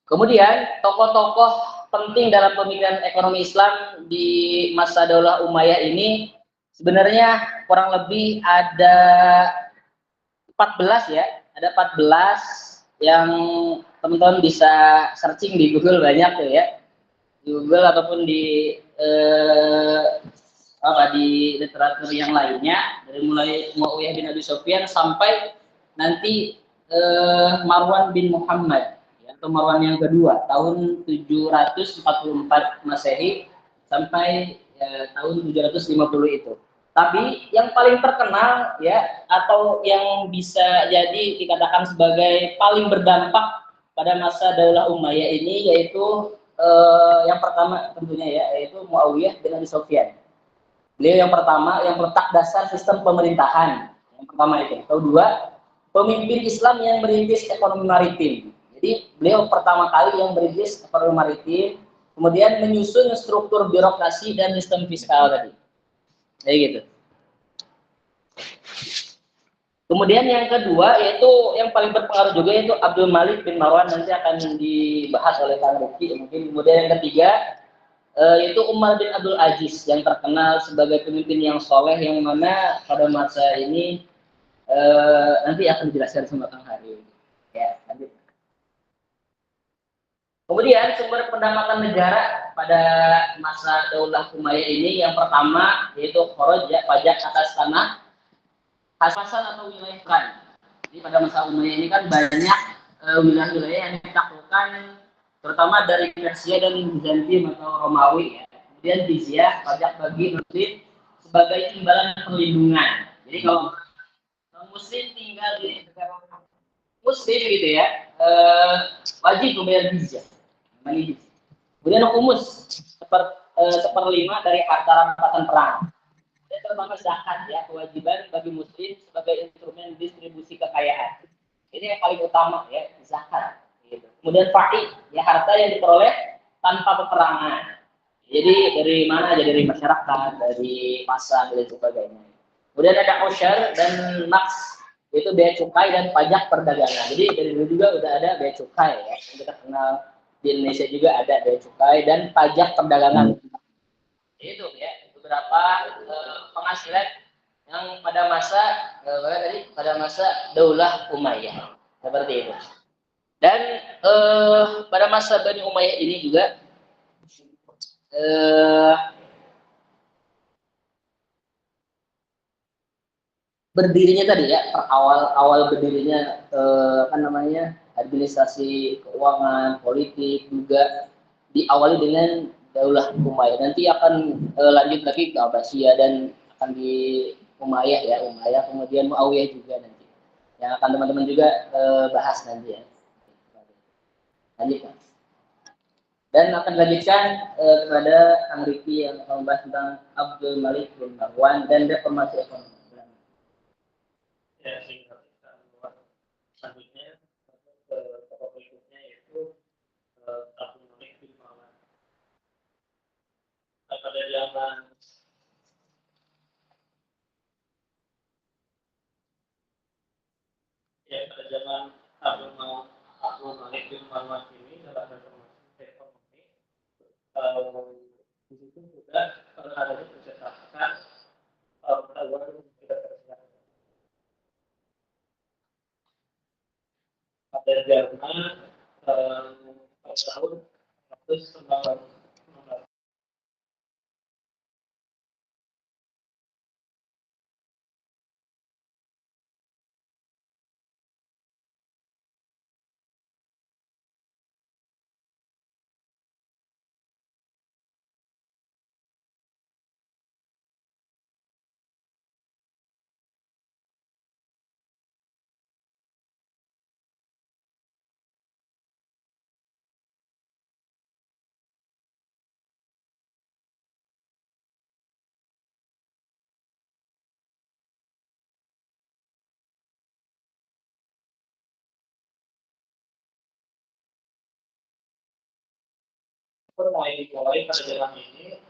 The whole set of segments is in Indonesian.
Kemudian tokoh-tokoh penting dalam pemikiran ekonomi Islam di masa Daulah Umayyah ini sebenarnya kurang lebih ada 14 ya, ada 14 yang teman-teman bisa searching di Google banyak tuh ya, di Google ataupun di di literatur yang lainnya, dari mulai Muawiyah bin Abi Sufyan sampai nanti Marwan bin Muhammad ya, atau Marwan yang kedua tahun 744 Masehi sampai tahun 750 itu. Tapi yang paling terkenal ya, atau yang bisa jadi dikatakan sebagai paling berdampak pada masa Daulah Umayyah ini yaitu yang pertama tentunya ya, yaitu Muawiyah bin Abi Sufyan. Beliau yang pertama yang meletak dasar sistem pemerintahan. Yang pertama itu. Kedua, pemimpin Islam yang merintis ekonomi maritim. Jadi beliau pertama kali yang merintis ekonomi maritim, kemudian menyusun struktur birokrasi dan sistem fiskal tadi. Kayak gitu. Kemudian yang kedua yaitu yang paling berpengaruh juga yaitu Abdul Malik bin Marwan, nanti akan dibahas oleh Kang Rifki mungkin. Kemudian yang ketiga yaitu Umar bin Abdul Aziz yang terkenal sebagai pemimpin yang soleh yang mana pada masa ini nanti akan dijelaskan sama Kang Hari. Ya, lanjut. Kemudian sumber pendapatan negara pada masa Daulah Umayyah ini yang pertama yaitu kharaj ya, pajak atas tanah, hasil atau wilayah kan. Jadi pada masa Umayyah ini kan banyak wilayah-wilayah yang ditaklukkan terutama dari Persia dan Bizantium atau Romawi ya. Kemudian jizyah, pajak bagi muslim sebagai imbalan perlindungan. Jadi kalau muslim tinggal di negara muslim gitu ya, wajib membayar jizyah. Kemudian humus seperlima dari harta rampasan perang. Dan terutama zakat ya, kewajiban bagi muslim sebagai instrumen distribusi kekayaan. Ini yang paling utama ya, zakat. Gitu. Kemudian fa'i, ya harta yang diperoleh tanpa peperangan. Jadi dari mana? Jadi dari masyarakat, dari pasar dan sebagainya. Kemudian ada usyar dan maks, itu bea cukai dan pajak perdagangan. Jadi dari dulu juga udah ada bea cukai ya. Kita kenal di Indonesia juga ada bea cukai dan pajak perdagangan. Itu ya beberapa penghasilan yang pada masa pada masa Daulah Umayyah seperti itu. Dan pada masa Bani Umayyah ini juga berdirinya tadi ya, awal berdirinya administrasi keuangan, politik juga diawali dengan Daulah Umayyah. Nanti akan lanjut lagi ke Abbasiyah dan akan di Umayyah ya, Umayyah kemudian Muawiyah juga nanti. Yang akan teman-teman juga bahas nanti ya. Lanjut. Dan akan dilanjutkan kepada Kang Riki yang akan membahas tentang Abdul Malik bin Marwan dan reformasi ekonomi. Ya, singkat selanjutnya tokoh berikutnya yaitu Abdul Malik bin Marwan. Pada zaman Abdul Malik bin Marwan ini dalam reformasi ekonomi di situ juga ada diceritakan pengetahuan tidak tersiap. Pada zaman tahun 1919 mulai pada zaman ini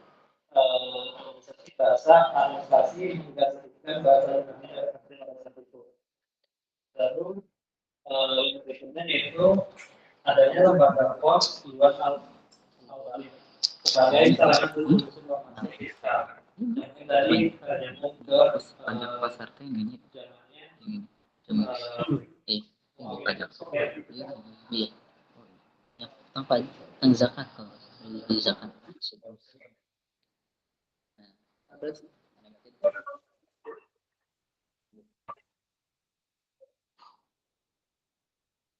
organisasi bahasa administrasi menggantikan bahasa Indonesia dari bahasa itu. Lalu yang berikutnya yaitu adanya lembaga pos Iwan Al-Awali sebagai salah satu informasi fiskal yang dari kerajaan ke pajak pasar teh ini pajak iya apa yang zakat kalau di zakat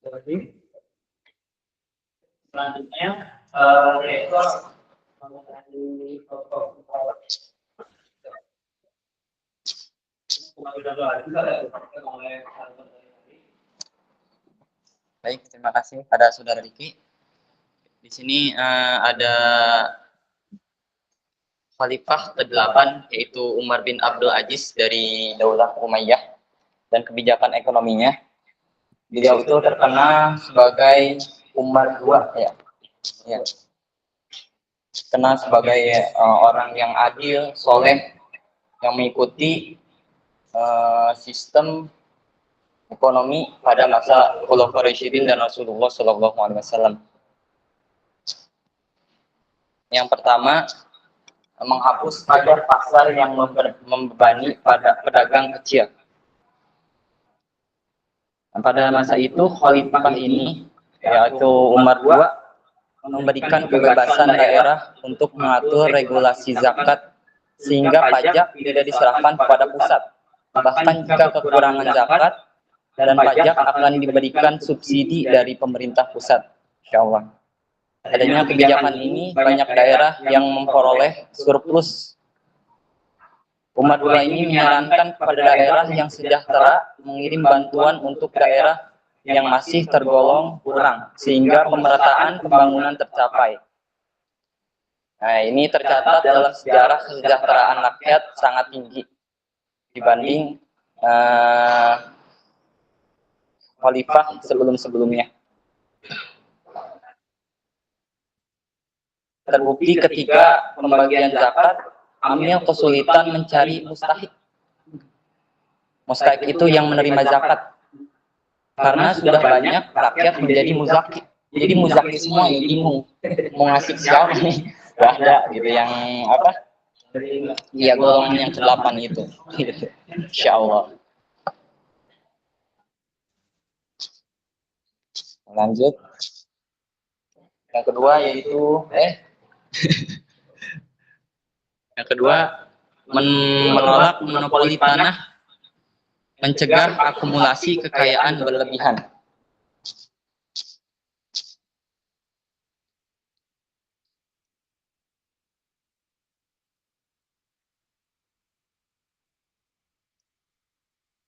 jadi selanjutnya yaitu mengenai pokok Baik, terima kasih pada Saudara Riki. Di sini ada Khalifah ke-8 yaitu Umar bin Abdul Aziz dari Daulah Umayyah dan kebijakan ekonominya. Beliau itu terkenal sebagai Umar II ya. Ya. Terkenal sebagai orang yang adil, soleh, yang mengikuti sistem ekonomi pada masa Khulafaur Rasyidin dan Rasulullah SAW. Yang pertama, menghapus pajak pasar yang membebani pada pedagang kecil. Pada masa itu Khalifah ini yaitu Umar II memberikan kebebasan daerah untuk mengatur regulasi zakat sehingga pajak tidak diserahkan kepada pusat. Bahkan jika kekurangan zakat dan pajak akan diberikan subsidi dari pemerintah pusat. Insyaallah. Adanya kebijakan ini banyak daerah yang memperoleh surplus. Umar II ini menyarankan kepada daerah yang sejahtera mengirim bantuan untuk daerah yang masih tergolong kurang sehingga pemerataan pembangunan tercapai. Nah, ini tercatat dalam sejarah kesejahteraan rakyat sangat tinggi dibanding khalifah sebelum-sebelumnya. Terbukti ketika pembagian zakat, Amil kesulitan mencari mustahik. Mustahik itu yang menerima zakat. Karena sudah banyak rakyat menjadi muzaki. Jadi muzaki semua yang bingung. Mau ngasih siapa nih? Gak ada gitu yang apa? Iya, golongan yang ke-8 itu. Insyaallah. Lanjut. Yang kedua yaitu yang kedua menolak monopoli tanah, mencegah akumulasi kekayaan berlebihan.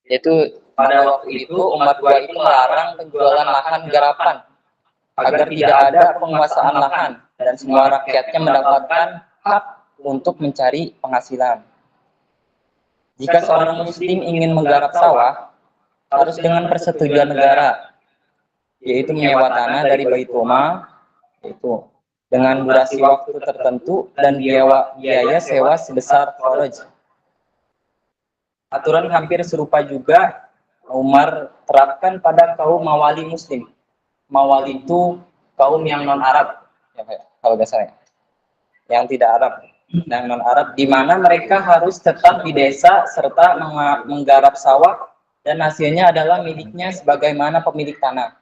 Yaitu pada waktu itu Umar II itu melarang penjualan lahan garapan agar tidak ada penguasaan lahan dan semua rakyatnya mendapatkan hak untuk mencari penghasilan. Jika seorang muslim ingin menggarap sawah, harus dengan persetujuan negara, yaitu menyewa tanah dari Baitul Mal, yaitu dengan durasi waktu tertentu dan biaya sewa sebesar kharaj. Aturan hampir serupa juga Umar terapkan pada kaum mawali muslim. Mawali itu kaum yang non-Arab, ya, kalau nggak salah, yang tidak Arab, yang non-Arab, di mana mereka harus tetap di desa serta menggarap sawah dan hasilnya adalah miliknya sebagaimana pemilik tanah.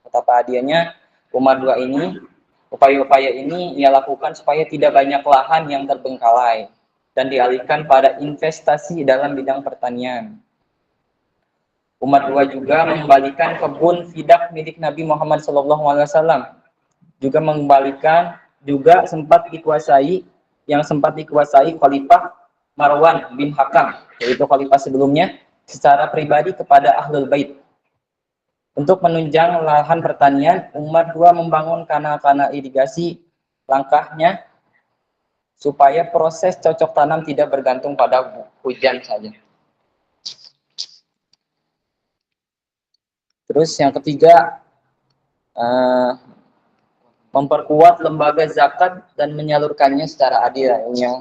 Betapa hadiahnya Umar II ini, upaya-upaya ini ia lakukan supaya tidak banyak lahan yang terbengkalai dan dialihkan pada investasi dalam bidang pertanian. Umar II juga mengembalikan kebun fidak milik Nabi Muhammad SAW. Juga mengembalikan sempat dikuasai Khalifah Marwan bin Hakam, yaitu khalifah sebelumnya, secara pribadi kepada Ahlul Bait. Untuk menunjang lahan pertanian, Umar II membangun kanal-kanal irigasi. Langkahnya supaya proses cocok tanam tidak bergantung pada hujan saja. Terus yang ketiga, memperkuat lembaga zakat dan menyalurkannya secara adil. Ini yang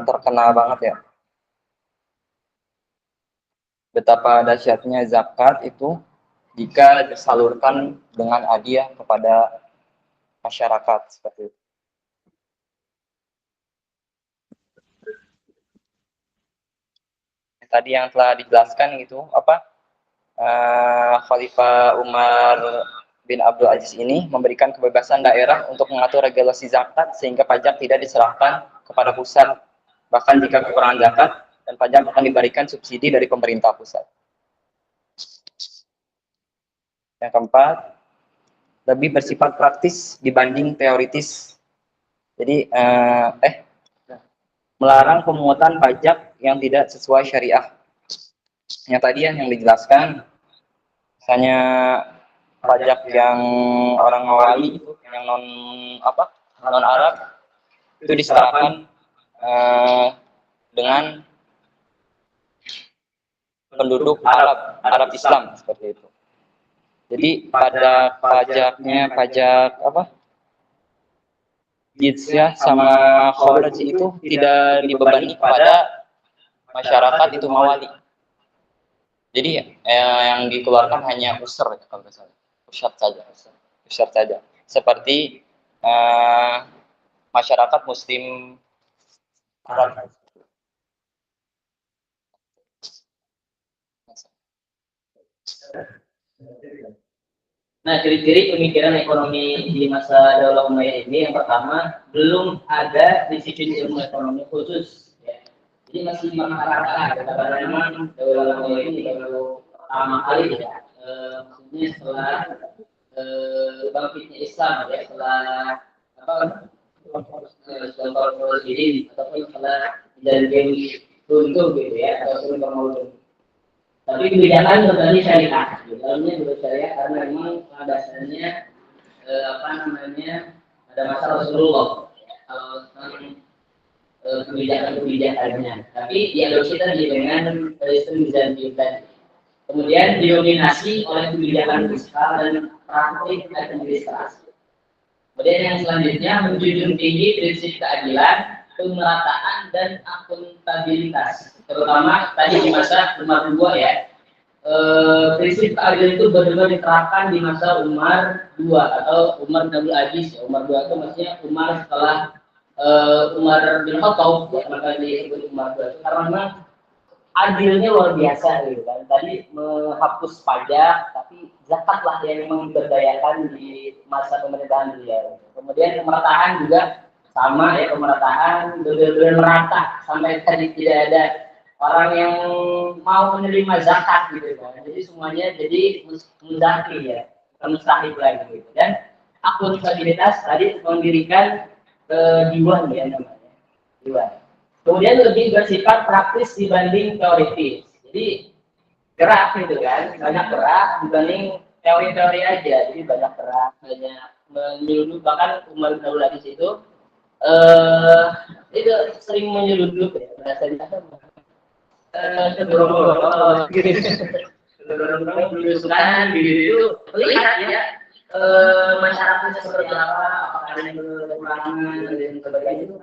terkenal banget ya. Betapa dahsyatnya zakat itu jika disalurkan dengan hadiah kepada masyarakat seperti itu. Tadi yang telah dijelaskan gitu Khalifah Umar bin Abdul Aziz ini memberikan kebebasan daerah untuk mengatur regulasi zakat sehingga pajak tidak diserahkan kepada pusat, bahkan jika kekurangan zakat, dan pajak akan diberikan subsidi dari pemerintah pusat. Yang keempat, lebih bersifat praktis dibanding teoritis. Jadi melarang pemungutan pajak yang tidak sesuai syariah. Yang tadi yang dijelaskan, misalnya pajak yang orang Mawali itu, yang non Arab itu diserahkan dengan penduduk Arab Islam seperti itu. Jadi pada pajaknya jizyah sama kharaj itu tidak dibebani pada masyarakat itu Mawali. Jadi yang dikeluarkan hanya usr kalau nggak salah, usr saja. Seperti masyarakat Muslim Arab. Nah, ciri-ciri pemikiran ekonomi di masa Daulah Umayyah ini yang pertama, belum ada disiplin ilmu ekonomi khusus. Ya. Jadi masih merata-rata. Karena memang Daulah Umayyah ini baru pertama kali ya, maksudnya setelah bangkitnya Islam ya, setelah setelah ini ataupun setelah jadi runtuh gitu ya, ataupun bermulung. Tapi kebijakan berarti syariah, dalamnya bersyariah karena memang dasarnya ada masalah Rasulullah kalau tentang kebijakannya. Tapi diadopsi tadi dengan sistem Bizantium tadi. Kemudian didominasi oleh kebijakan fiskal dan praktik administrasi. Kemudian yang selanjutnya menjunjung tinggi prinsip keadilan, pemerataan dan akuntabilitas. Terutama tadi di masa Umar II ya, prinsip keadilan itu benar-benar diterapkan di masa Umar II atau Umar bin Abdul Aziz ya. Umar II itu maksudnya Umar setelah Umar bin Khattab ya, maka disebut Umar II karena memang adilnya luar biasa gitu kan. Tadi menghapus pajak, tapi zakat lah yang memang diberdayakan di masa pemerintahan beliau. Kemudian pemerataan juga sama ya, pemerataan benar-benar merata sampai tadi tidak ada orang yang mau menerima zakat gitu kan. Jadi semuanya jadi mustahil ya, mustahil lagi gitu. Dan akuntabilitas tadi mendirikan diwan ya namanya, diwan. Kemudian lebih bersifat praktis dibanding teoritis. Jadi gerak gitu kan, banyak gerak dibanding teori-teori aja. Jadi banyak gerak, banyak menyelundup. Bahkan Umar bin Abdul Aziz itu sering menyelundup ya, bahasanya belusukan gitu lihat ya masyarakatnya seperti apa, apakah ada yang kekurangan dan sebagainya itu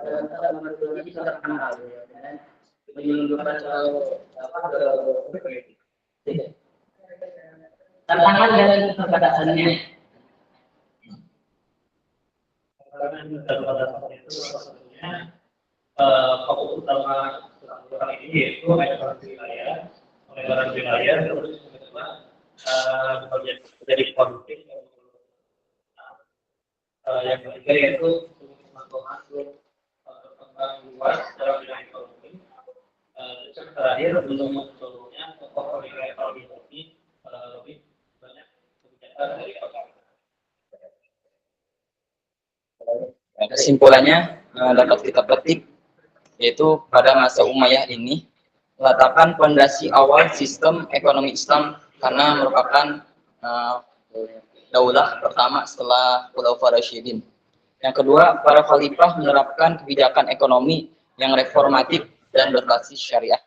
bisa terkenal ya, dan menyelundupkan tantangan dan keterbatasannya. Fokus utama orang ini yaitu pengeluaran wilayah, terus kedua menjadi konflik, yang ketiga yaitu masuk berkembang luas dalam bidang ekonomi. Yang terakhir belum seluruhnya tokoh ekonomi ini lebih banyak kebijakan dari Kesimpulannya dapat kita petik yaitu pada masa Umayyah ini meletakkan fondasi awal sistem ekonomi Islam karena merupakan daulah pertama setelah Khulafaur Rasyidin. Yang kedua, para khalifah menerapkan kebijakan ekonomi yang reformatif dan berbasis syariah.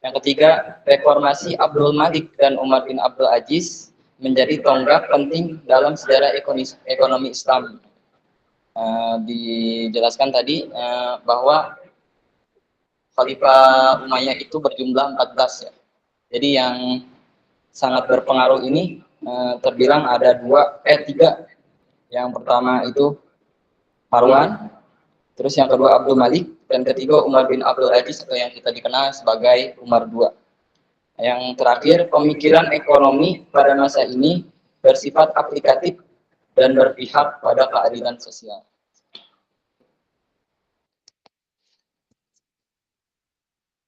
Yang ketiga, reformasi Abdul Malik dan Umar bin Abdul Aziz menjadi tonggak penting dalam sejarah ekonomi Islam. Dijelaskan tadi bahwa Khalifah Umayyah itu berjumlah 14 ya. Jadi yang sangat berpengaruh ini terbilang ada tiga. Yang pertama itu Marwan, terus yang kedua Abdul Malik, dan ketiga Umar bin Abdul Aziz atau yang kita dikenal sebagai Umar II. Yang terakhir, pemikiran ekonomi pada masa ini bersifat aplikatif dan berpihak pada keadilan sosial.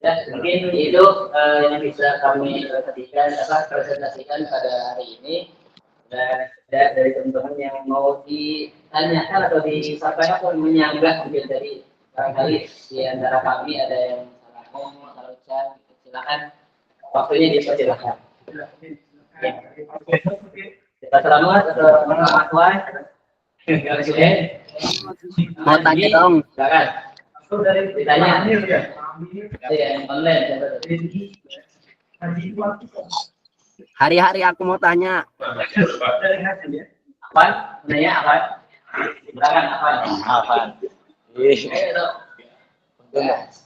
Ya, mungkin itu yang bisa kami presentasikan pada hari ini. Dan dari teman-teman yang mau ditanyakan atau disampaikan atau menyanggah mungkin dari barangkali di antara kami ada yang salah ngomong, salah ucap, silakan waktunya dipersilakan. Ya. Kita selamat atau Mas Wan. Mau tanya dong. Silakan. Ditanya. Yang online. Hari-hari aku mau tanya. Apa? Nanya apa? Silakan apa? Apa?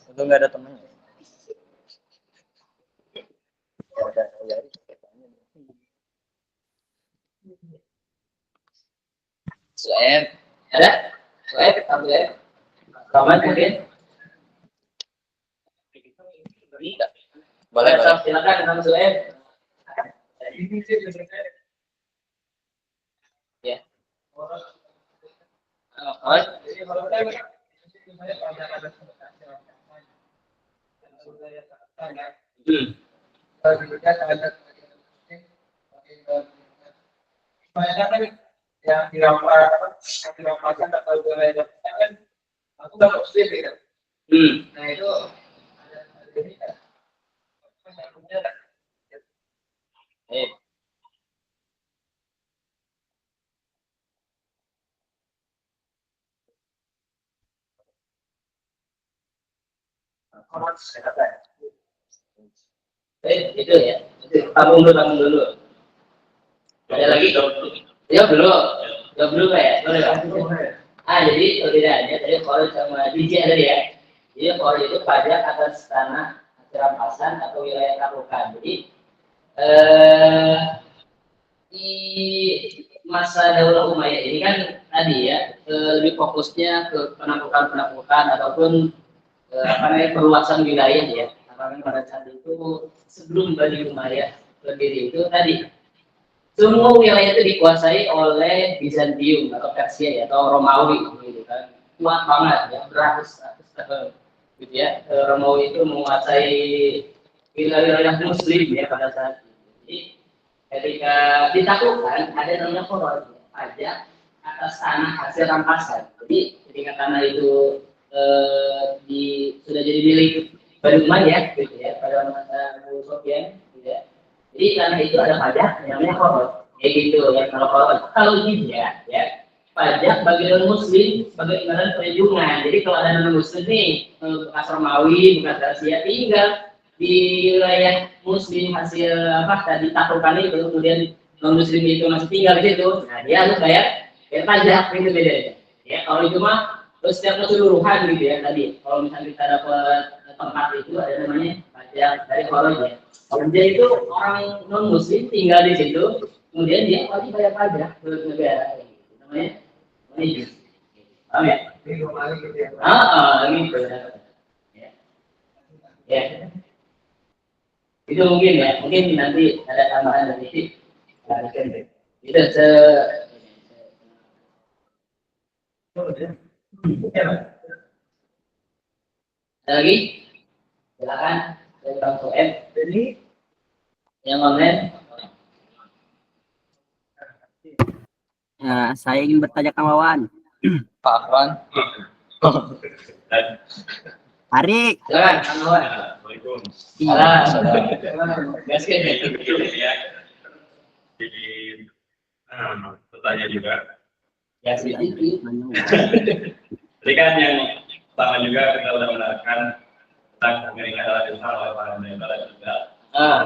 Untung nggak ada temennya. Sueb, ada? Sueb, Sueb. Kawan mungkin? Boleh, silakan Kang Sueb. Ya. Yang dirampaskan atau wilayah kan aku nggak muslim gitu. Nah itu itu ya. Tabung dulu. Ada lagi? Ya belum. Ya belum ya. Boleh lah. Jadi perbedaannya tadi kalau sama DJ tadi ya. Jadi kalau itu pajak atas tanah rampasan atau wilayah taruhan. Jadi di masa Daulah Umayyah ini kan tadi ya lebih fokusnya ke penaklukan ataupun perluasan wilayah ya. Karena pada saat itu sebelum Bani Umayyah berdiri itu tadi semua wilayah itu dikuasai oleh Bizantium atau Persia ya, atau Romawi gitu kan. Kuat banget ya, beratus-ratus tahun gitu ya. Romawi itu menguasai wilayah Muslim ya pada saat itu. Jadi ketika ditaklukkan ada namanya koror, pajak atas tanah hasil rampasan. Jadi ketika tanah itu sudah jadi milik Bani Umayyah gitu ya pada masa Abu Sufyan gitu ya. Jadi tanah itu ada pajak namanya koror, kayak gitu ya. Kalau tidak ya pajak bagi non muslim sebagai imbalan perlindungan. Jadi kalau ada non muslim nih bekas Romawi, bekas Persia tinggal di wilayah muslim hasil tadi taklukan itu, kemudian non muslim itu masih tinggal di situ, nah dia harus bayar pajak itu bedanya. Ya kalau itu mah setiap keseluruhan gitu ya tadi. Kalau misalnya kita dapat tempat itu ada namanya pajak dari koror ya. Dia itu orang non muslim tinggal di situ, kemudian dia wajib bayar pajak ke negara. Namanya ini. Paham ya? Gitu. Ya. Itu mungkin ya, mungkin nanti ada tambahan dari sini. Itu ada lagi? Silakan dari Bang Soeb. Jadi yang online. Saya ingin bertanya ke Wawan. Pak Afwan. Ari. Silakan, Kang Wawan. Assalamualaikum. Jadi bertanya juga. Ya, sedikit. Jadi kan yang pertama juga kita sudah menerangkan tentang Amerika adalah dasar oleh para negara juga.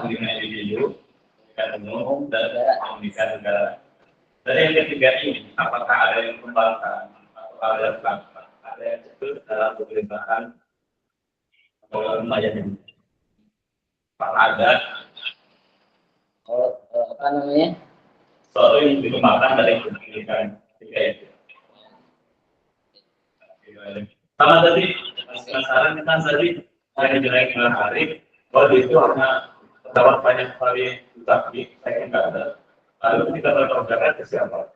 Mengenai individu, pendidikan umum, dan pendidikan negara. Dan yang ketiga ini, apakah ada yang kembangkan atau ada yang belakang, ada yang disebut dalam pemerintahan atau lumayan ini? Apakah ada apa namanya? Sesuatu yang dikembangkan dari pendidikan ketika itu. Sama tadi penasaran kan tadi yang dijelaskan dengan Arif bahwa itu hanya terdapat banyak sekali tapi saya nggak ada. Lalu kita berbicara ke siapa?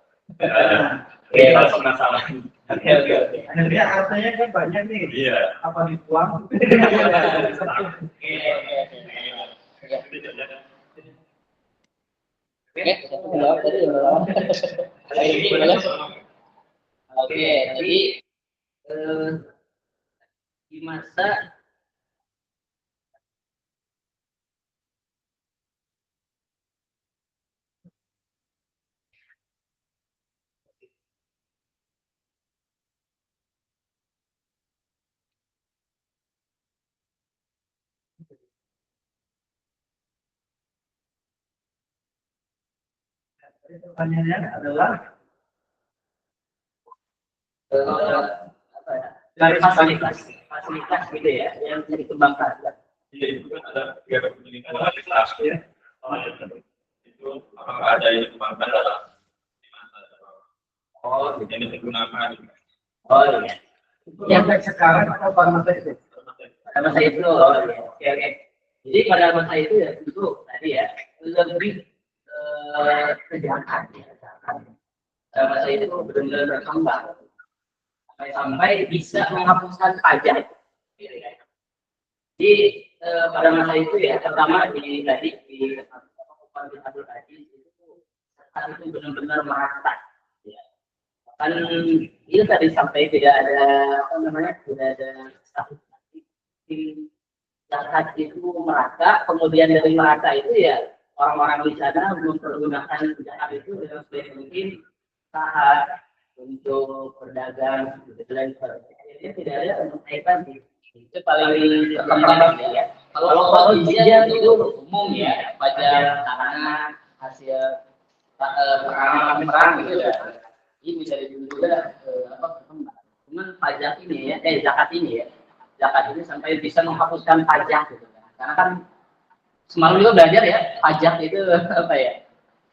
Kita penasaran. Akhirnya hartanya kan banyak nih. Iya. Apa dibuang? Oke, jadi di masa Pertanyaannya adalah apa ya? Dari fasilitas gitu ya yang bisa dikembangkan. Iya, itu kan ada tiga pendidikan fasilitas ya. Itu apakah ada yang dikembangkan dalam yang digunakan? Oh iya. yang sekarang atau pada masa itu? Pada masa itu, oh, iya. Oke. Jadi pada masa itu ya itu tadi ya lebih kejahatan ya. Pada masa itu benar-benar berkembang sampai bisa menghapuskan pajak. Gitu ya. Jadi pada masa itu ya pertama di tadi di Abdul Aziz itu benar-benar merata. Ya. Kan itu tadi sampai tidak ada apa namanya tidak ada statistik zakat itu merata, kemudian dari merata itu ya orang-orang di sana mempergunakan zakat itu dengan sebaik mungkin usaha untuk berdagang dan sebagainya. Tidak ada untuk kaitan itu paling berkembang ya. Kalau izin itu umum ya, pajak tanah hasil perang gitu ya. Ini bisa juga apa berkembang. Cuman pajak ini ya, zakat ini ya, zakat ini sampai bisa menghapuskan pajak gitu kan. Karena kan semalam juga belajar ya, pajak itu apa ya?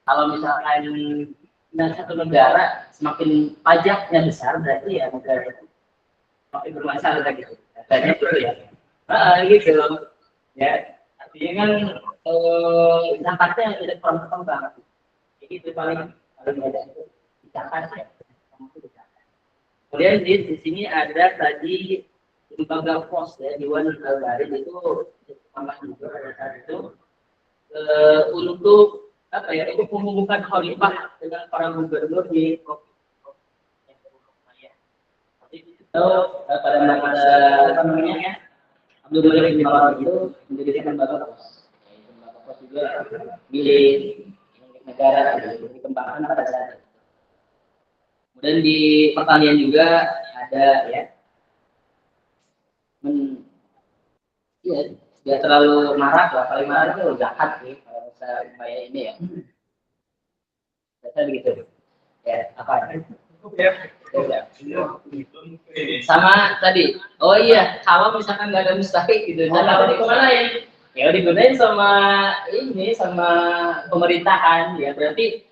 Kalau misalkan satu negara semakin pajaknya besar berarti ya negara itu semakin bermasalah gitu. Banyak itu ya. Gitu ya. Artinya kan zakatnya tidak kurang berkembang. Jadi itu paling ada itu zakat ya. Kemudian di sini ada tadi lembaga pos ya Dewan Nagari itu tambah juga pada saat itu untuk apa ya itu pembukaan khalifah dengan para gubernur di pada apa namanya Abdul Malik bin Marwan itu mendirikan lembaga pos. Lembaga pos juga milik negara dikembangkan pada saat itu. Kemudian di pertanian juga ada ya. Iya, tidak terlalu marak lah. Paling marak itu zakat sih kalau bisa bayar ini ya. Biasa begitu. Ya, apa? Ya. Sama tadi. Oh iya, kalau misalkan nggak ada mustahik gitu, zakat tadi kemana ya? Ya digunain sama ini sama pemerintahan ya. Berarti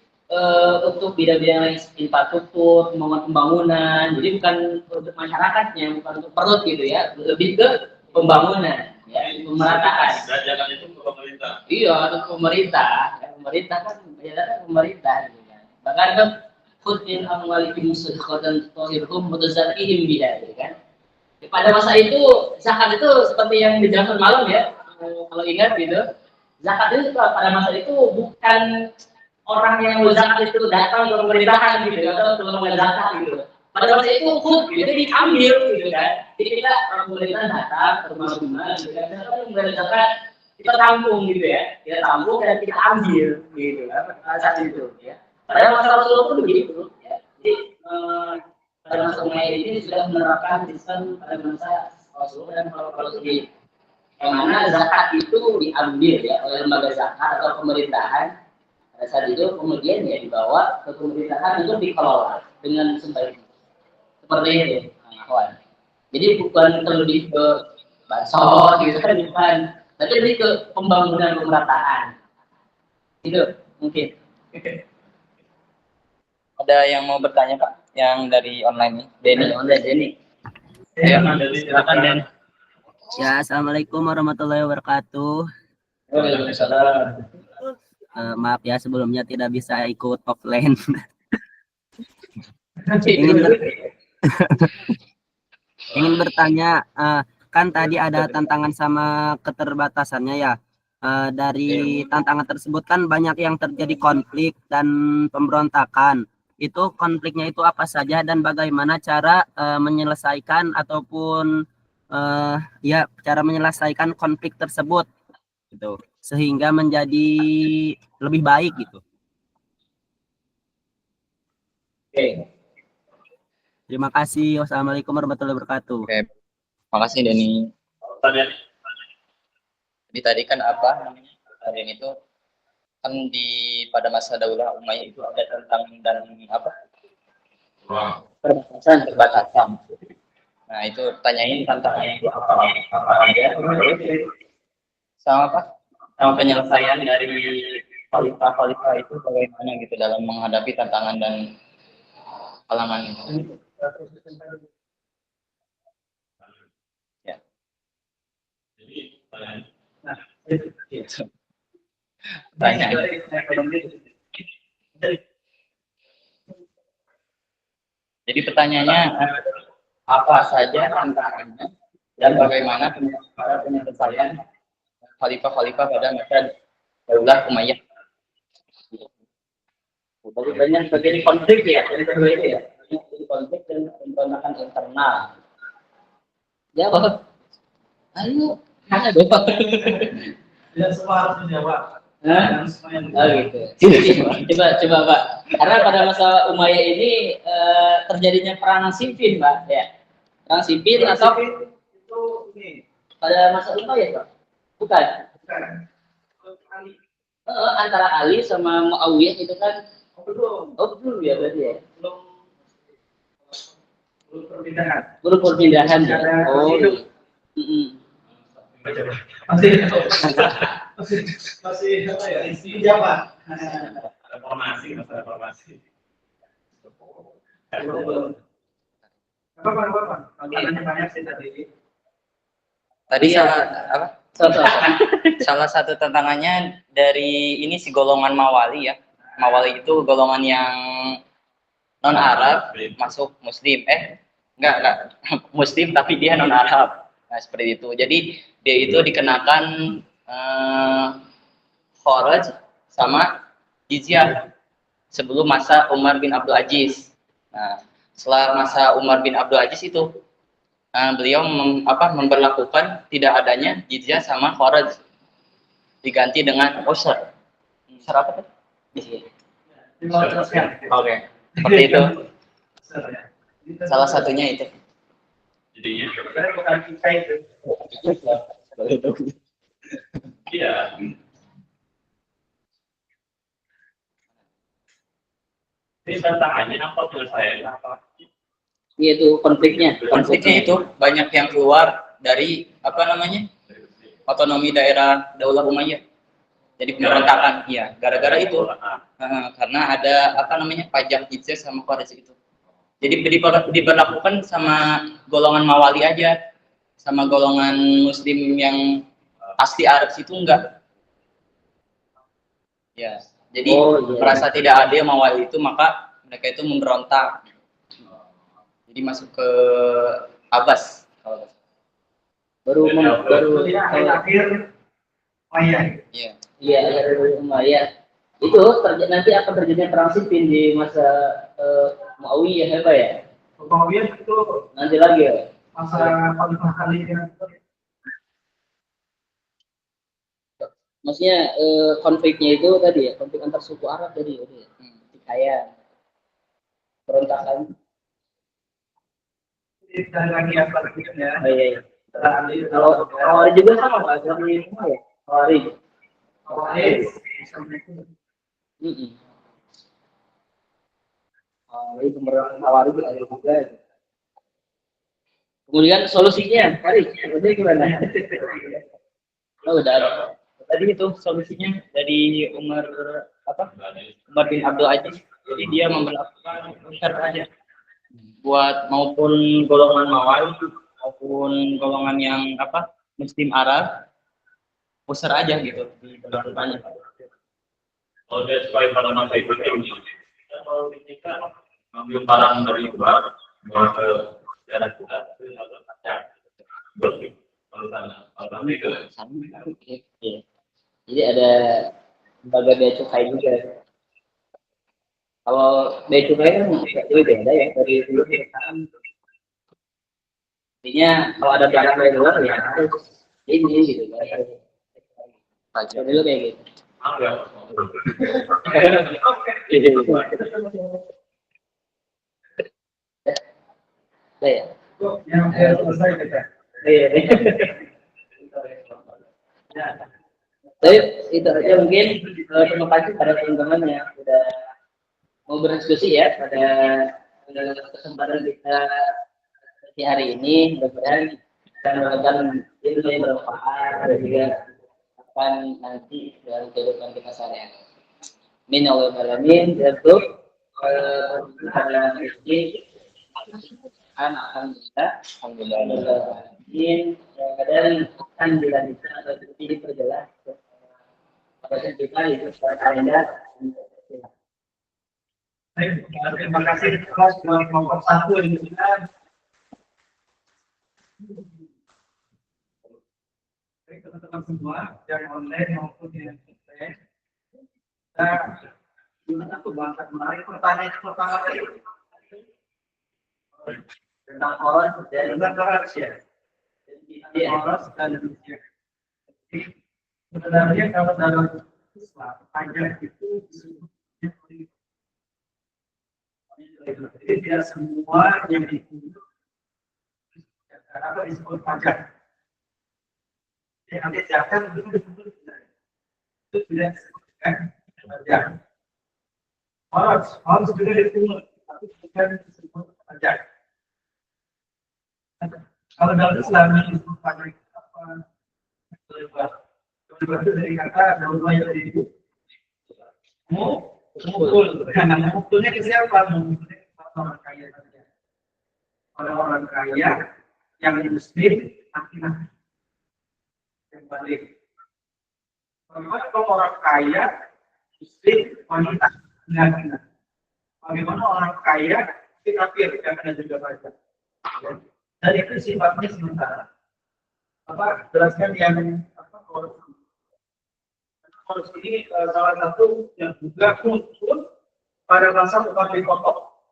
untuk bidang-bidang lain infrastruktur, pembangunan. Jadi bukan untuk masyarakatnya, bukan untuk perut gitu ya, lebih ke pembangunan, ya, pemerataan. Jangan itu ke pemerintah. Iya, untuk pemerintah. Ya, pemerintah kan, ya pemerintah. Gitu kan. Bahkan kan, khudin amwalikum sedekatan tuhirhum mutazakihim biha, gitu kan. Pada masa itu zakat itu seperti yang di zaman malam ya, kalau ingat gitu. Zakat itu pada masa itu bukan orang yang zakat itu datang ke pemerintahan gitu atau ke lembaga zakat gitu. Pada masa itu gitu diambil gitu kan. Jadi kita orang pemerintah datang ke rumah gitu kan. Kita lembaga zakat kita tampung gitu ya. Kita tampung dan kita ambil gitu kan. Pada saat itu ya. Pada masa Rasulullah pun begitu ya. Jadi pada masa Umayyad ini sudah menerapkan sistem pada masa Rasulullah dan kalau sendiri. Yang mana zakat itu diambil ya oleh lembaga zakat atau pemerintahan. Pada saat itu kemudian ya dibawa ke pemerintahan untuk dikelola dengan sebaik seperti itu, kawan. Jadi bukan terlebih ke bansos gitu kan bukan, tapi lebih ke pembangunan pemerataan. Itu mungkin. Ada yang mau bertanya Pak? Yang dari online nih, Denny. Online Denny. Ayo, Silakan Den. Ya, assalamualaikum warahmatullahi wabarakatuh. Waalaikumsalam. Maaf ya sebelumnya tidak bisa ikut offline. ingin ber- ingin bertanya, kan tadi ada tantangan sama keterbatasannya ya. Dari tantangan tersebut kan banyak yang terjadi konflik dan pemberontakan. Itu konfliknya itu apa saja dan bagaimana cara menyelesaikan ataupun ya cara menyelesaikan konflik tersebut gitu sehingga menjadi lebih baik gitu. Oke. Terima kasih. Wassalamualaikum warahmatullahi wabarakatuh. Oke, makasih Denny. Pertanyaan. Jadi tadi kan apa namanya? Tadi itu kan pada masa Daulah Umayyah itu ada tentang dan apa? Perbatasan. Nah itu tanyain tantangannya itu apa aja? Sama apa? Sama penyelesaian dari khalifah itu bagaimana gitu dalam menghadapi tantangan dan halangan itu. Ya. Jadi pertanyaan. Gitu. Tanya. Jadi pertanyaannya apa saja tantangannya dan bagaimana penyelesaian khalifah-khalifah pada masa Daulah Umayyah. Jadi banyak terjadi konflik ya, itu ya. Jadi konflik dan pemberontakan internal. Jawab. Ayo, mana Bapak? Tidak semua harus menjawab. Hah? Semua yang Oh gitu. Coba Pak. Karena pada masa Umayyah ini terjadinya perang Siffin, Pak, ya. Perang Siffin atau itu ini pada masa Umayyah, Pak? Bukan. bukan Antara Ali sama Muawiyah itu kan belum belum ya berarti ya. belum belum perpindahan. Belum perpindahan ya. Ada Oh. hidup. Mm-mm. Masih apa ya? Isi jabat. Reformasi. Apa? Pertanyaannya banyak sih tadi. Tadi Iya. apa? So. Salah satu tantangannya dari ini si golongan Mawali ya. Mawali itu golongan yang non Arab masuk Muslim. Enggak. Muslim tapi dia non Arab. Nah, seperti itu. Jadi dia itu dikenakan kharaj sama jizyah sebelum masa Umar bin Abdul Aziz. Nah, setelah masa Umar bin Abdul Aziz itu beliau memberlakukan tidak adanya jizyah sama kharaj diganti dengan ushr. Ushr apa tuh? Oke. Seperti itu. Salah satunya itu. Jadinya Bukan kita itu. iya. Ini tantangannya apa penyelesaiannya apa? Iya itu konfliknya. Konfliknya itu banyak yang keluar dari apa namanya otonomi daerah Daulah Umayyah. Jadi pemberontakan, iya. Gara-gara itu, karena ada apa namanya pajak jizyah sama kharaj itu. Jadi diberlakukan sama golongan Mawali aja, sama golongan Muslim yang asli Arab itu enggak. Ya, jadi merasa tidak adil Mawali itu, maka mereka itu memberontak. Jadi masuk ke Abbas. Baru akhir Maya. Iya. Iya, dari Umayyah. Itu nanti akan terjadi perang Siffin di masa Muawiyah ya, Pak ya? Kemudian itu Nanti lagi ya. masa Khalifah kali yang Maksudnya konfliknya itu tadi ya, konflik antar suku Arab tadi ya. Kayak perontakan. tidak lagi apa ya. Oh iya. Kalau Khawarij juga sama Pak, dari semua ya. Khawarij. Khawarij pemerangan Khawarij ada juga. Kemudian solusinya, Khawarij, itu gimana? Oh, udah ada tadi itu solusinya dari Umar bin Abdul Aziz. Jadi dia memperlakukan syarat aja buat maupun golongan Mawali maupun golongan yang Muslim Arab, pusar aja gitu diberlakukannya. Kalau dia supaya pada masa itu ini, kalau kita ambil barang dari luar, bawa ke daerah kita, itu agak kacau. Betul. Kalau sana itu. Iya. Jadi ada lembaga bea cukai juga. Kalau bea cukai kan lebih beda ya dari dulu ke sekarang. Intinya kalau ada barang dari luar ya harus ini gitu kan. Pajak dulu kayak gitu. Ya. Yang selesai kita. Iya. Tapi itu aja mungkin. Terima kasih pada teman-teman yang sudah mau berdiskusi ya pada kesempatan kita di hari ini. Mudah-mudahan kita mendapatkan ilmu yang bermanfaat dan juga akan nanti dalam kehidupan kita sehari-hari. Min Allah alamin. Untuk istri alhamdulillah. Dan akan dilanjutkan atau diperjelas pada kita itu kalender. Terima kasih kelas kelompok 1 ini sudah. Teman-teman semua yang online maupun yang offline. Kita bahas menarik pertanyaan pertama tadi Tentang orang dan tentang rahasia. Poros dan Indonesia. Sebenarnya kalau dalam Islam pajak itu jadi tidak semua yang disebut pajak. Yang nanti zakat itu tidak disebutkan pajak. Harus juga disebut, tapi bukan disebut pajak. Kalau dalam Islam disebut pajak apa? Itu dari kata dalam yang dari itu. Mukul. Karena mukulnya ke siapa? Mukulnya orang kaya saja. Orang kaya yang muslim laki-laki. Yang balik. Bagaimana kalau orang kaya muslim wanita? Enggak. Bagaimana orang kaya kafir yang kena juga pajak? Dan itu sifatnya sementara. Jelaskan yang Korus ini salah satu yang juga muncul pada masa Umar bin Khattab.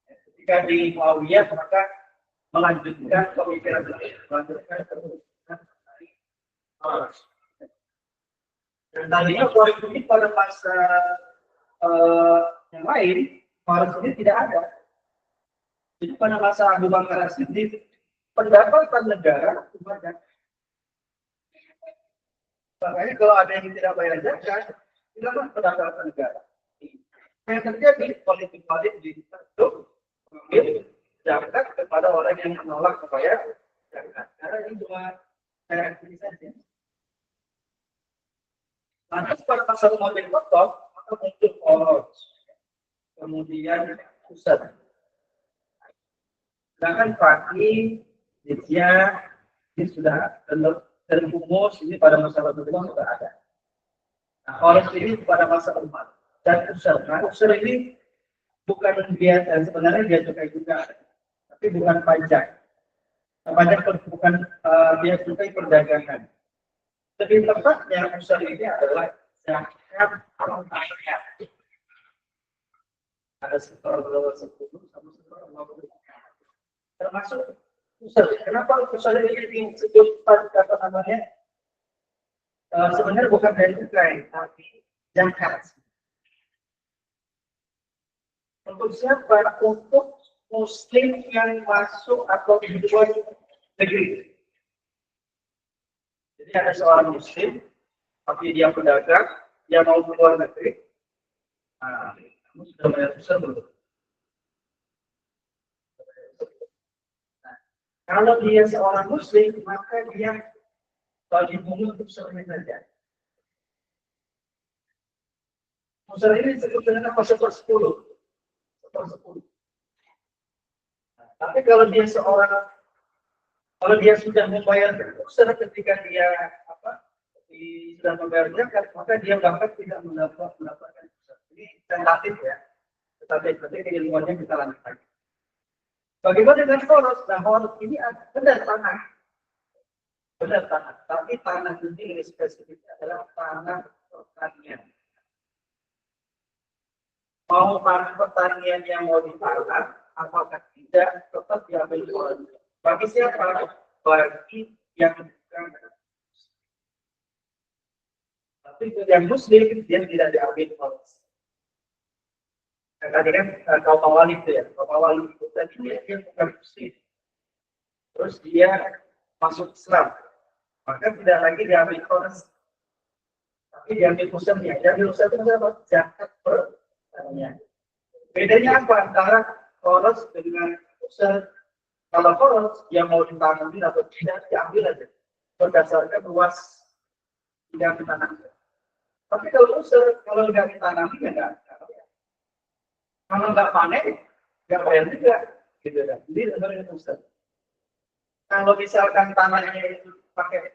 Ketika di Muawiyah maka melanjutkan pemikiran melanjutkan pemikiran dari Korus. Dan tadinya Korus ini pada masa yang lain Korus ini tidak ada. Jadi pada masa Abu Bakar As-Siddiq pendapatan negara itu banyak. Makanya kalau ada yang tidak bayar zakat, tidak pendapatan negara. Yang terjadi politik-politik di untuk mengambil zakat kepada orang yang menolak membayar zakat. Karena ini cuma cara ini saja. Lantas pada masa Umar bin Khattab maka muncul poros, kemudian pusat. Sedangkan pagi dia sudah terhumus ini pada masa Rasulullah sudah ada. Nah, poros ini pada masa Umar dan usur. Nah, usur ini bukan biaya, sebenarnya dia cukai juga, tapi bukan pajak. Nah, pajak bukan biaya cukai perdagangan. Lebih tepatnya usur ini adalah zakat rakyat. Ada sekitar 10 sama sekitar 50. Termasuk usur. Kenapa usur ini disebut kata namanya? Sebenarnya bukan dari cukai, tapi zakat. Untuk siapa? Untuk Muslim yang masuk atau di luar negeri. Jadi ada seorang Muslim, tapi dia pedagang, dia mau ke luar negeri. Nah, kamu sudah bayar usur belum? Kalau dia seorang Muslim, maka dia bagi bunga untuk seorang saja. User ini disebut dengan apa? Sepersepuluh. Sepersepuluh. Nah, tapi kalau dia sudah membayar user ketika dia sudah membayar zakat, maka dia bahkan tidak mendapatkan user. Ini tentatif ya. Tetapi keilmuannya kita lanjutkan. Bagaimana dengan khoros? Nah, khoros ini benar tanah. Benar tanah. Tapi tanah ini spesifik adalah tanah pertanian. Mau tanah pertanian yang mau ditanam, apakah tidak tetap diambil khoros? Bagi siapa? Bagi yang bukan. Tapi yang muslim, dia tidak diambil khoros. Tadi kan kaum awal itu ya, kaum awal itu tadi dia bukan muslim, terus dia masuk Islam, maka tidak lagi diambil khoros, tapi diambil usernya. Diambil user itu apa? Zakat pertanian. Bedanya apa antara khoros dengan user? Kalau khoros yang mau ditanamin atau tidak diambil aja berdasarkan luas tidak ditanam. Tapi kalau user, kalau nggak ditanami ya nggak. Kalau nggak panen, nggak bayar juga, gitu kan? Jadi sebenarnya user. Kalau misalkan tanahnya itu pakai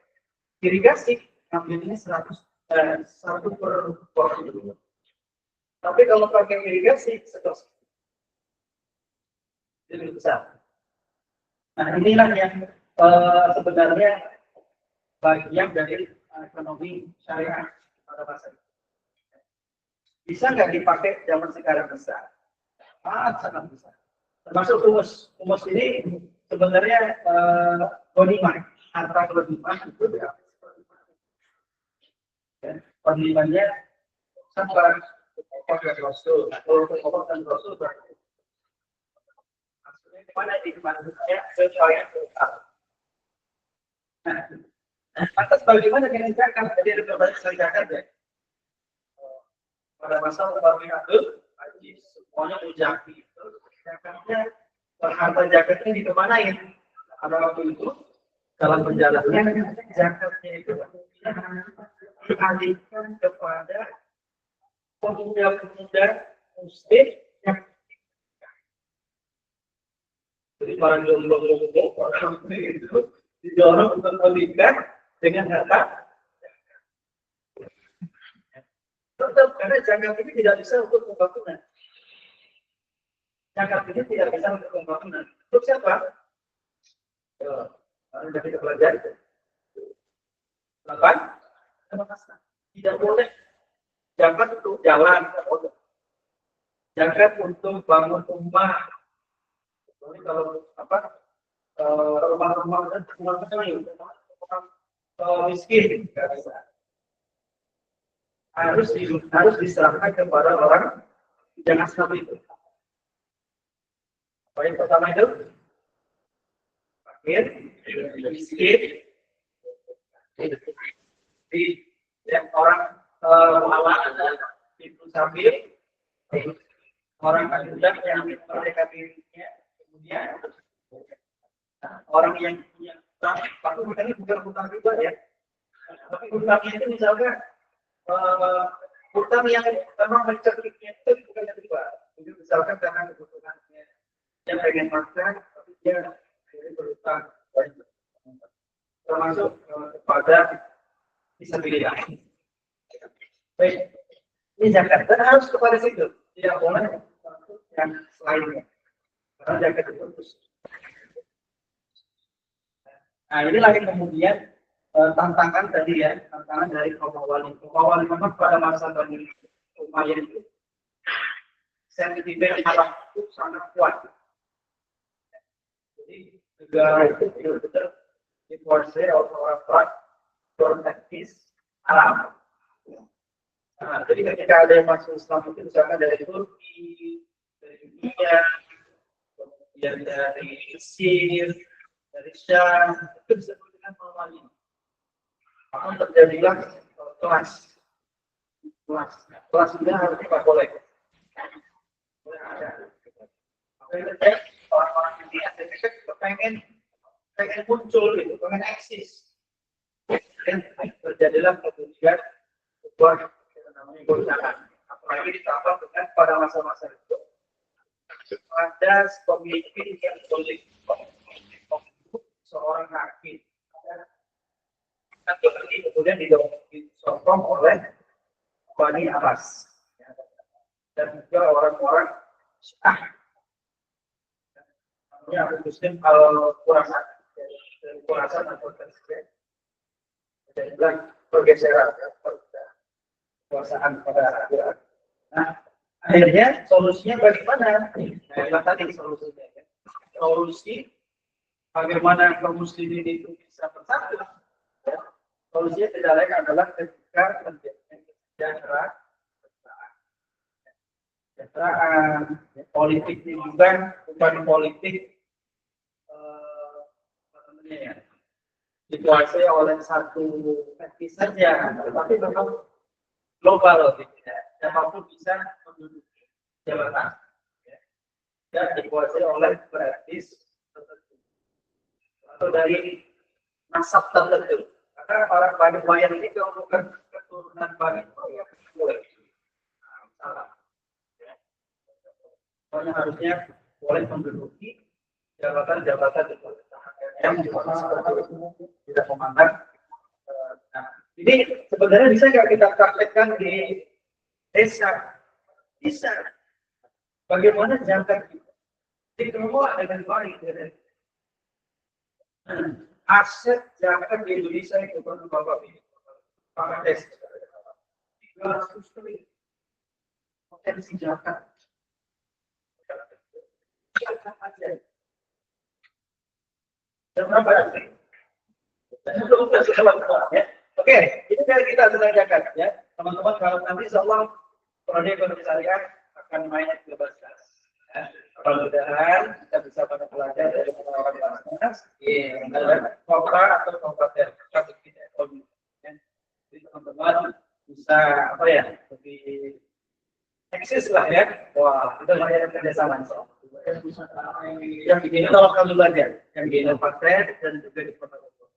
irigasi, ambilnya 100 per pohon. Tapi kalau pakai irigasi, 100. Jadi besar. Nah inilah yang sebenarnya bagian dari ekonomi syariah pada masa itu. Bisa nggak dipakai zaman sekarang besar? Sangat besar. Termasuk humus. Humus ini sebenarnya kondiman. Antara kondiman itu kondimannya sama pakai rasul. Kalau pengobatan rasul berarti mana di mana ya sesuai. Atas bagaimana dengan zakat? Jadi ada berbagai sekali zakat ya. Pada masa Umar haji semuanya menjaki. Zakatnya harta zakatnya dikemanain? Pada waktu itu dalam penjelasannya zakatnya itu dialihkan kepada pemuda-pemuda muslim yang jadi para jomblo-jomblo orang itu didorong untuk menikah dengan harta. Tetap karena zakat ini tidak bisa untuk pembangunan. Zakat ini tidak bisa untuk pembangunan. Untuk siapa? Dari kita pelajari. 8. Tidak boleh. Zakat untuk jalan. Zakat untuk bangun rumah. Jadi kalau rumah-rumah dan rumah miskin tidak bisa. Harus diserahkan kepada orang jangan seperti itu. Poin pertama itu fakir, miskin, yang orang melawan itu sambil orang budak yang mereka dirinya, kemudian orang yang punya utang, ini bukan utang riba ya, tapi utangnya itu misalkan utang yang memang mencekiknya itu bukan yang riba. Jadi misalkan karena kebutuhannya dia pengen makan, tapi dia berutang termasuk kepada disabilitas. Baik, ini zakat dan harus kepada situ, tidak boleh yang lainnya. Karena zakat itu terus. Nah inilah yang kemudian tantangan tadi ya, tantangan dari kaum awalin. Kaum awalin memang pada masa Bani Umayyah itu sentimen Arab itu sangat kuat. Jadi negara itu benar-benar dikuasai oleh orang etnis Arab. Nah, jadi ketika ada yang masuk Islam itu misalkan dari Turki, dari India, kemudian dari Mesir, dari Syam, itu disebut dengan awalin. Maka terjadilah kelas ini harus tidak boleh. Makanya orang-orang di Indonesia pengen muncul, gitu, pengen eksis. Dan terjadilah kemudian sebuah namanya goncangan. Apalagi ditambah dengan pada masa-masa itu ada pemimpin yang boleh seorang hakim. Kemudian disokong oleh Bani Abbas dan juga orang-orang Syiah. Namanya Abu Muslim Al-Khurasan atau Tersebut. Dan juga pergeseran kekuasaan pada Irak. Nah, akhirnya solusinya bagaimana? Nah, tadi solusinya. Solusi bagaimana kaum muslimin itu bisa bersatu. Ya. Solusinya tidak lain adalah ketika terjadi kesejahteraan, politik ini juga bukan politik dikuasai oleh satu etnis saja, tetapi memang global, siapapun bisa menduduki jabatan, dan dikuasai oleh etnis tertentu atau dari nasab tertentu. Karena orang Bani Umayyah ini kalau bukan keturunan Bani Umayyah boleh. Salah. Soalnya harusnya boleh menduduki jabatan-jabatan di pemerintahan yang tidak memandang. Nah, ini sebenarnya bisa nggak kita praktekkan di desa? Bisa. Bagaimana zakat kita dikelola dengan baik? Aset zakat di Indonesia itu kan bapak ini, Pak Des, 300 triliun potensi zakat. Oke, ini dari kita tentang zakat ya, teman-teman. Kalau nanti insyaallah prodi ekonomi syariah akan main 13. Mudah-mudahan kita bisa pada pelajar dari orang-orang kota atau kabupaten ekonomi. Jadi teman-teman bisa apa ya, lebih eksis lah ya. Wah, kita banyak kerjasama. Yang begini tolong kamu belajar, yang di Inovate dan juga di Kota Bogor.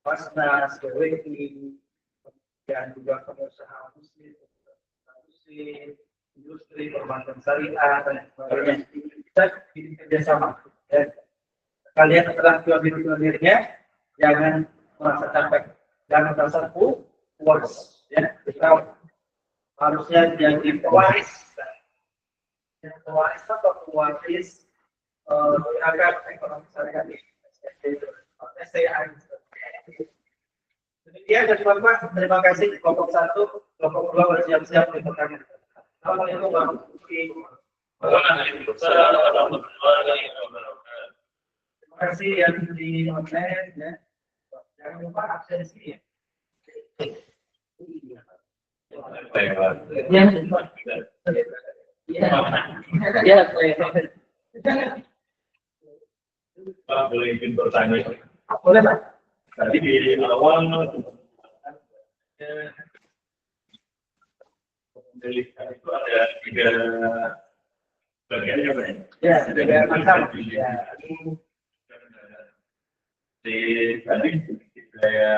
Basnas, BWI, dan juga pengusaha muslim, industri, perbankan syariah, dan sebagainya. Kita bikin kerjasama. Ya. Kalian setelah pionir-pionirnya, jangan merasa capek, jangan merasa puas. Ya. Kita harusnya jadi pewaris. Pewaris atau pewaris agar ekonomi syariah ini STI. Demikian dari Bapak, terima kasih. Kelompok 1, kelompok 2 bersiap-siap untuk pertanyaan. Assalamualaikum warahmatullahi wabarakatuh. Terima kasih yang di online ya. Jangan lupa absensi ya. Pak, boleh izin bertanya? Boleh, Pak. Tadi di awal pemilihan itu ada 3 bagiannya, Pak. Ya, 3 macam. Di tadi saya